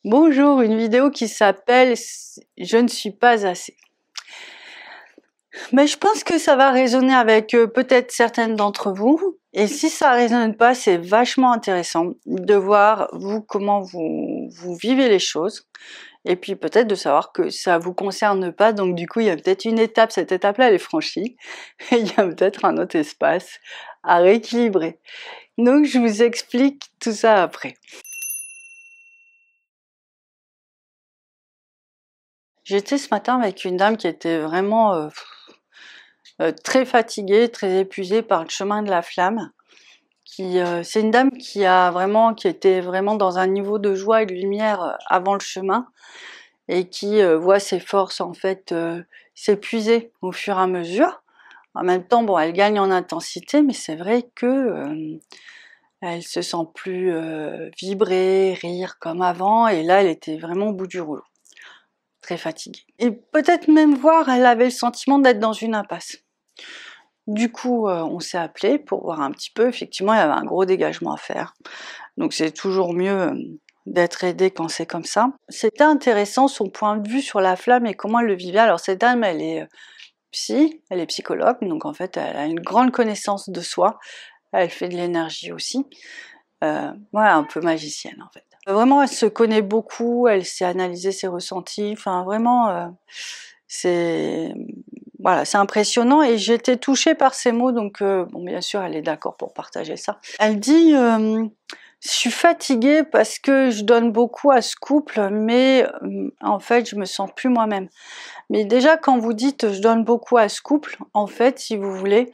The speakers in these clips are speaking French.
Bonjour, une vidéo qui s'appelle « Je ne suis pas assez ». Mais je pense que ça va résonner avec peut-être certaines d'entre vous. Et si ça résonne pas, c'est vachement intéressant de voir vous comment vous vivez les choses. Et puis peut-être de savoir que ça vous concerne pas. Donc du coup, il y a peut-être une étape, cette étape-là, elle est franchie. Et il y a peut-être un autre espace à rééquilibrer. Donc je vous explique tout ça après. J'étais ce matin avec une dame qui était vraiment très fatiguée, très épuisée par le chemin de la flamme. C'est une dame qui était vraiment dans un niveau de joie et de lumière avant le chemin et qui voit ses forces en fait s'épuiser au fur et à mesure. En même temps, bon, elle gagne en intensité, mais c'est vrai que elle se sent plus vibrer, rire comme avant, et là, elle était vraiment au bout du rouleau, très fatiguée. Et peut-être même voir, elle avait le sentiment d'être dans une impasse. Du coup, on s'est appelé pour voir un petit peu. Effectivement, il y avait un gros dégagement à faire. Donc c'est toujours mieux d'être aidé quand c'est comme ça. C'était intéressant son point de vue sur la flamme et comment elle le vivait. Alors cette dame, elle est elle est psychologue, donc en fait, elle a une grande connaissance de soi. Elle fait de l'énergie aussi. Voilà, un peu magicienne en fait. Vraiment, elle se connaît beaucoup, elle sait analyser ses ressentis. Enfin, vraiment, c'est voilà, c'est impressionnant et j'ai été touchée par ces mots, donc bon, bien sûr, elle est d'accord pour partager ça. Elle dit je suis fatiguée parce que je donne beaucoup à ce couple, mais en fait, je me sens plus moi-même. Mais déjà, quand vous dites je donne beaucoup à ce couple, en fait, si vous voulez,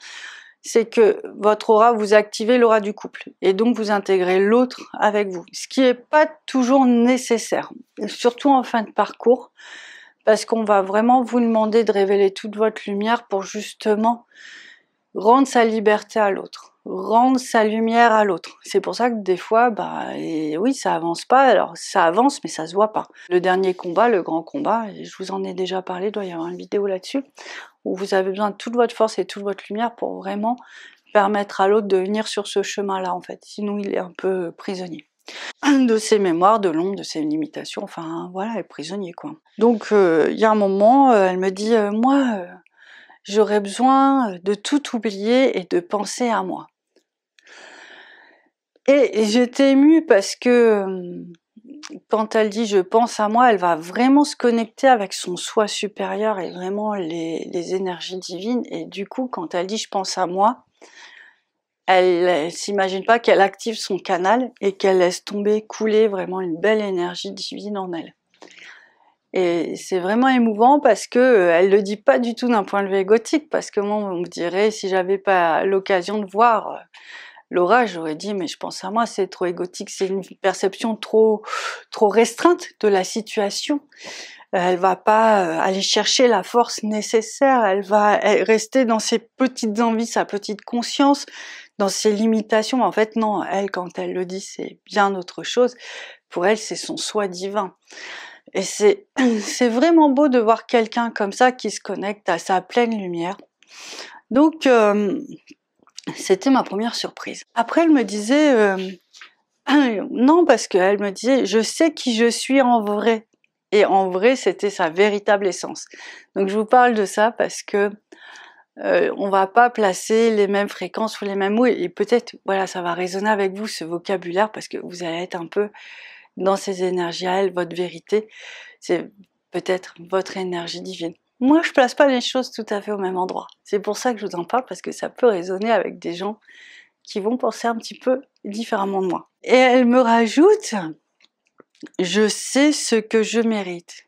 c'est que votre aura, vous activez l'aura du couple et donc vous intégrez l'autre avec vous, ce qui n'est pas toujours nécessaire, surtout en fin de parcours. Parce qu'on va vraiment vous demander de révéler toute votre lumière pour justement rendre sa liberté à l'autre, rendre sa lumière à l'autre. C'est pour ça que des fois, oui, ça avance pas, alors ça avance mais ça se voit pas. Le dernier combat, le grand combat, je vous en ai déjà parlé, il doit y avoir une vidéo là-dessus, où vous avez besoin de toute votre force et toute votre lumière pour vraiment permettre à l'autre de venir sur ce chemin-là en fait, sinon il est un peu prisonnier de ses mémoires, de l'ombre, de ses limitations, enfin voilà, elle est prisonnier quoi. Donc il y a un moment, elle me dit moi j'aurais besoin de tout oublier et de penser à moi. Et j'étais émue parce que quand elle dit je pense à moi, elle va vraiment se connecter avec son soi supérieur et vraiment les énergies divines. Et du coup, quand elle dit je pense à moi, elle s'imagine pas qu'elle active son canal et qu'elle laisse tomber, couler vraiment une belle énergie divine en elle. Et c'est vraiment émouvant parce que elle le dit pas du tout d'un point de vue égotique, parce que moi on me dirait, si j'avais pas l'occasion de voir Laura, j'aurais dit mais je pense à moi, c'est trop égotique, c'est une perception trop restreinte de la situation. Elle va pas aller chercher la force nécessaire, elle va rester dans ses petites envies, sa petite conscience, dans ses limitations. En fait non, elle quand elle le dit c'est bien autre chose. Pour elle c'est son soi divin. Et c'est vraiment beau de voir quelqu'un comme ça qui se connecte à sa pleine lumière. Donc c'était ma première surprise. Après elle me disait non, parce qu'elle me disait je sais qui je suis en vrai. Et en vrai c'était sa véritable essence. Donc je vous parle de ça parce que on va pas placer les mêmes fréquences ou les mêmes mots, et peut-être voilà ça va résonner avec vous ce vocabulaire parce que vous allez être un peu dans ces énergies à elle, votre vérité, c'est peut-être votre énergie divine. Moi, je place pas les choses tout à fait au même endroit. C'est pour ça que je vous en parle, parce que ça peut résonner avec des gens qui vont penser un petit peu différemment de moi. Et elle me rajoute, je sais ce que je mérite.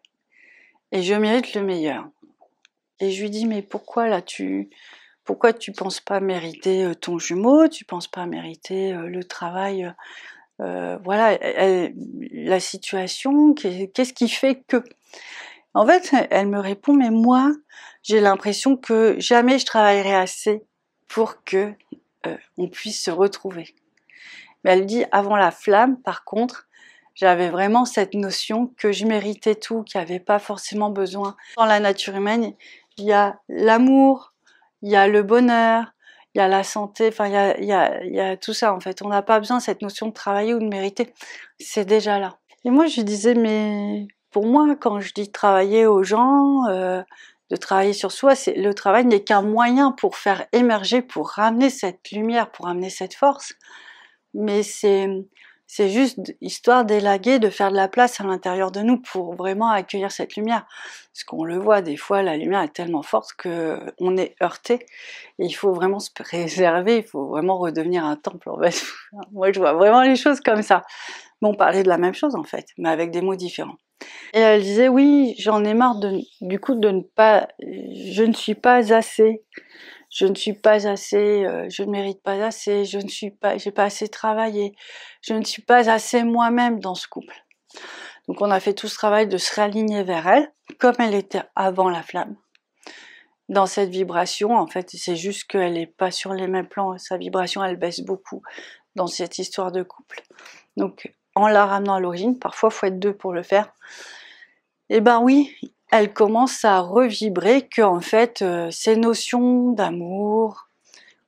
Et je mérite le meilleur. Et je lui dis, mais pourquoi là pourquoi tu penses pas mériter ton jumeau, tu penses pas mériter le travail voilà, la situation, qu'est-ce qui fait que... En fait, elle me répond, mais moi, j'ai l'impression que jamais je travaillerai assez pour que on puisse se retrouver. Mais elle dit, avant la flamme, par contre, j'avais vraiment cette notion que je méritais tout, qu'il n'y avait pas forcément besoin. Dans la nature humaine, il y a l'amour, il y a le bonheur, il y a la santé, enfin il y a tout ça en fait. On n'a pas besoin de cette notion de travailler ou de mériter, c'est déjà là. Et moi, je lui disais, mais pour moi, quand je dis travailler aux gens, de travailler sur soi, le travail n'est qu'un moyen pour faire émerger, pour ramener cette lumière, pour ramener cette force. Mais c'est juste histoire d'élaguer, de faire de la place à l'intérieur de nous pour vraiment accueillir cette lumière. Parce qu'on le voit, des fois, la lumière est tellement forte qu'on est heurté. Et il faut vraiment se préserver, il faut vraiment redevenir un temple. En fait. Moi, je vois vraiment les choses comme ça. Mais on parlait de la même chose, en fait, mais avec des mots différents. Et elle disait, oui, j'en ai marre du coup de ne pas... Je ne suis pas assez... Je ne suis pas assez, je ne mérite pas assez, j'ai pas assez travaillé, je ne suis pas assez moi-même dans ce couple. Donc on a fait tout ce travail de se réaligner vers elle, comme elle était avant la flamme. Dans cette vibration, en fait, c'est juste qu'elle n'est pas sur les mêmes plans, sa vibration elle baisse beaucoup dans cette histoire de couple. Donc en la ramenant à l'origine, parfois il faut être deux pour le faire, et ben oui, elle commence à revibrer que en fait ces notions d'amour,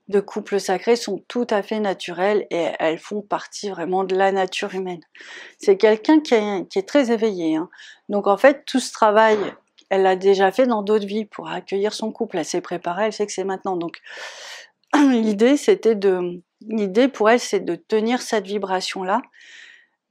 de couple sacré sont tout à fait naturelles et elles font partie vraiment de la nature humaine. C'est quelqu'un qui est très éveillé, hein. Donc en fait tout ce travail, elle l'a déjà fait dans d'autres vies pour accueillir son couple, elle s'est préparée, elle sait que c'est maintenant. Donc l'idée pour elle c'est de tenir cette vibration là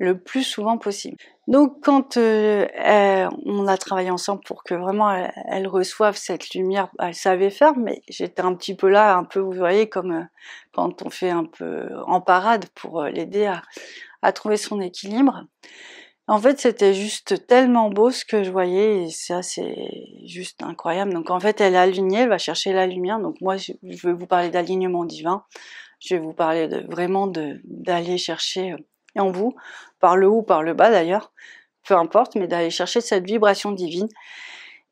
le plus souvent possible. Donc quand on a travaillé ensemble pour que vraiment elle reçoive cette lumière, elle savait faire, mais j'étais un petit peu là, un peu, vous voyez, comme quand on fait un peu en parade pour l'aider à trouver son équilibre. En fait, c'était juste tellement beau ce que je voyais, et ça, c'est juste incroyable. Donc en fait, elle est alignée, elle va chercher la lumière. Donc moi, je vais vous parler d'alignement divin. Je vais vous parler vraiment d'aller chercher en vous, par le haut ou par le bas d'ailleurs, peu importe, mais d'aller chercher cette vibration divine.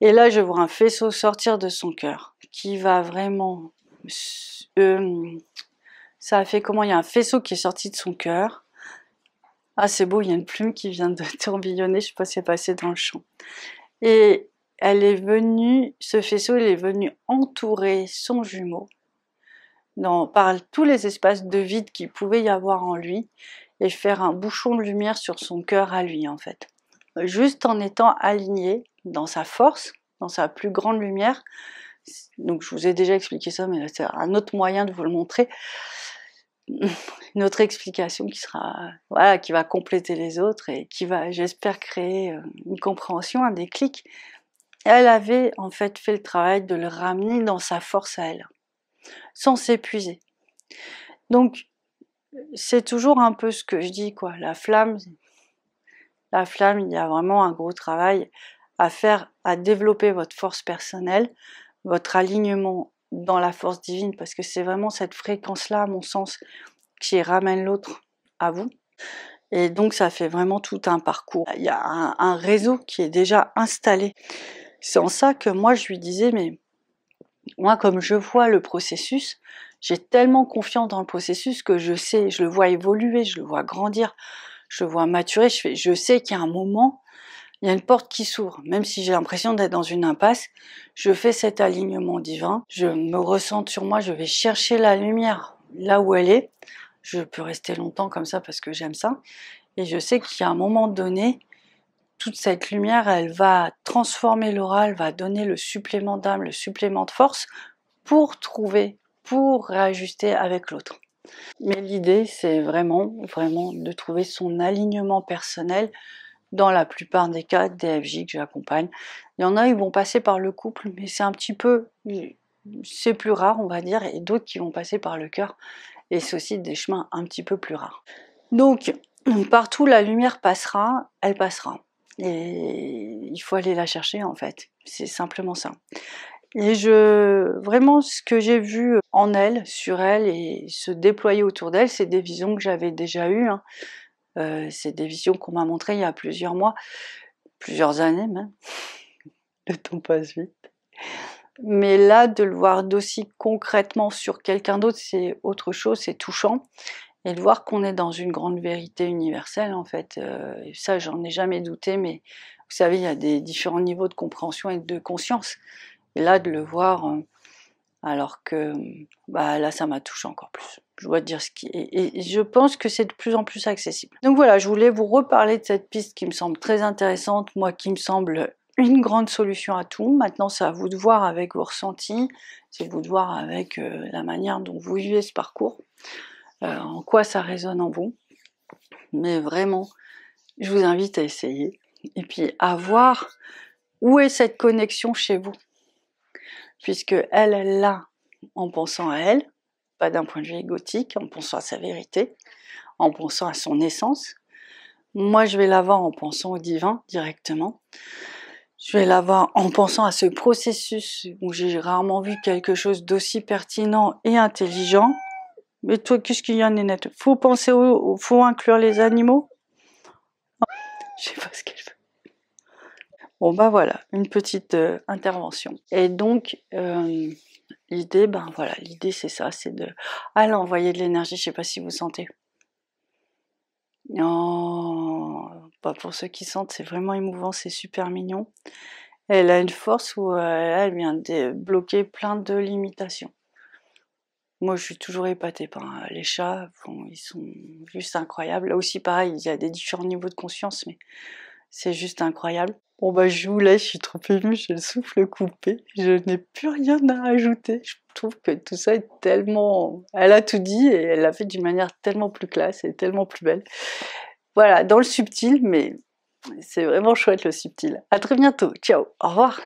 Et là, je vois un faisceau sortir de son cœur, qui va vraiment... ça a fait comment? Il y a un faisceau qui est sorti de son cœur. Ah, c'est beau, il y a une plume qui vient de tourbillonner, je sais pas si c'est passé dans le champ. Et elle est venue, ce faisceau, il est venu entourer son jumeau, par tous les espaces de vide qu'il pouvait y avoir en lui, et faire un bouchon de lumière sur son cœur à lui, en fait. Juste en étant aligné dans sa force, dans sa plus grande lumière. Donc je vous ai déjà expliqué ça, mais là c'est un autre moyen de vous le montrer. Une autre explication qui sera, voilà, qui va compléter les autres et qui va, j'espère, créer une compréhension, un déclic. Elle avait en fait le travail de le ramener dans sa force à elle, sans s'épuiser. Donc c'est toujours un peu ce que je dis, quoi. La flamme, il y a vraiment un gros travail à faire, à développer votre force personnelle, votre alignement dans la force divine, parce que c'est vraiment cette fréquence-là, à mon sens, qui ramène l'autre à vous. Et donc ça fait vraiment tout un parcours. Il y a un réseau qui est déjà installé. C'est en ça que moi je lui disais, mais moi comme je vois le processus, j'ai tellement confiance dans le processus que je sais, je le vois évoluer, je le vois grandir, je le vois maturer, je sais qu'il y a un moment, il y a une porte qui s'ouvre. Même si j'ai l'impression d'être dans une impasse, je fais cet alignement divin, je me ressens sur moi, je vais chercher la lumière là où elle est. Je peux rester longtemps comme ça parce que j'aime ça. Et je sais qu'il y a un moment donné, toute cette lumière, elle va transformer l'aura, elle va donner le supplément d'âme, le supplément de force pour trouver, pour réajuster avec l'autre. Mais l'idée, c'est vraiment, vraiment de trouver son alignement personnel. Dans la plupart des cas, DFJ que j'accompagne, il y en a, ils vont passer par le couple, mais c'est un petit peu, c'est plus rare, on va dire, et d'autres qui vont passer par le cœur, et c'est aussi des chemins un petit peu plus rares. Donc, partout la lumière passera, elle passera. Et il faut aller la chercher, en fait. C'est simplement ça. Et vraiment, ce que j'ai vu en elle, sur elle, et se déployer autour d'elle, c'est des visions que j'avais déjà eues, hein. C'est des visions qu'on m'a montrées il y a plusieurs mois, plusieurs années même. Le temps passe vite. Mais là, de le voir d'aussi concrètement sur quelqu'un d'autre, c'est autre chose, c'est touchant. Et de voir qu'on est dans une grande vérité universelle, en fait. Ça, j'en ai jamais douté, mais vous savez, il y a des différents niveaux de compréhension et de conscience. Et là, de le voir alors que bah là ça m'a touché encore plus. Je dois te dire ce qui est, et je pense que c'est de plus en plus accessible. Donc voilà, je voulais vous reparler de cette piste qui me semble très intéressante, moi qui me semble une grande solution à tout. Maintenant c'est à vous de voir avec vos ressentis, c'est à vous de voir avec la manière dont vous vivez ce parcours, en quoi ça résonne en vous. Mais vraiment, je vous invite à essayer, et puis à voir où est cette connexion chez vous, puisque elle l'a en pensant à elle, pas d'un point de vue égotique, en pensant à sa vérité, en pensant à son essence. Moi, je vais l'avoir en pensant au divin directement. Je vais l'avoir en pensant à ce processus où j'ai rarement vu quelque chose d'aussi pertinent et intelligent. Mais toi, qu'est-ce qu'il y a, Nénette? Faut penser faut inclure les animaux? Je sais pas ce qu'elle veut. Bon bah voilà, une petite intervention. Et donc l'idée, ben voilà, l'idée c'est ça, c'est de envoyer de l'énergie. Je sais pas si vous sentez. Non, pas pour ceux qui sentent, c'est vraiment émouvant, c'est super mignon. Elle a une force où elle vient de bloquer plein de limitations. Moi je suis toujours épatée par les chats, bon, ils sont juste incroyables. Là aussi pareil, il y a des différents niveaux de conscience, mais c'est juste incroyable. Bon bah je vous laisse, je suis trop émue, j'ai le souffle coupé, je n'ai plus rien à rajouter. Je trouve que tout ça est tellement... Elle a tout dit et elle l'a fait d'une manière tellement plus classe et tellement plus belle. Voilà, dans le subtil, mais c'est vraiment chouette le subtil. À très bientôt, ciao, au revoir.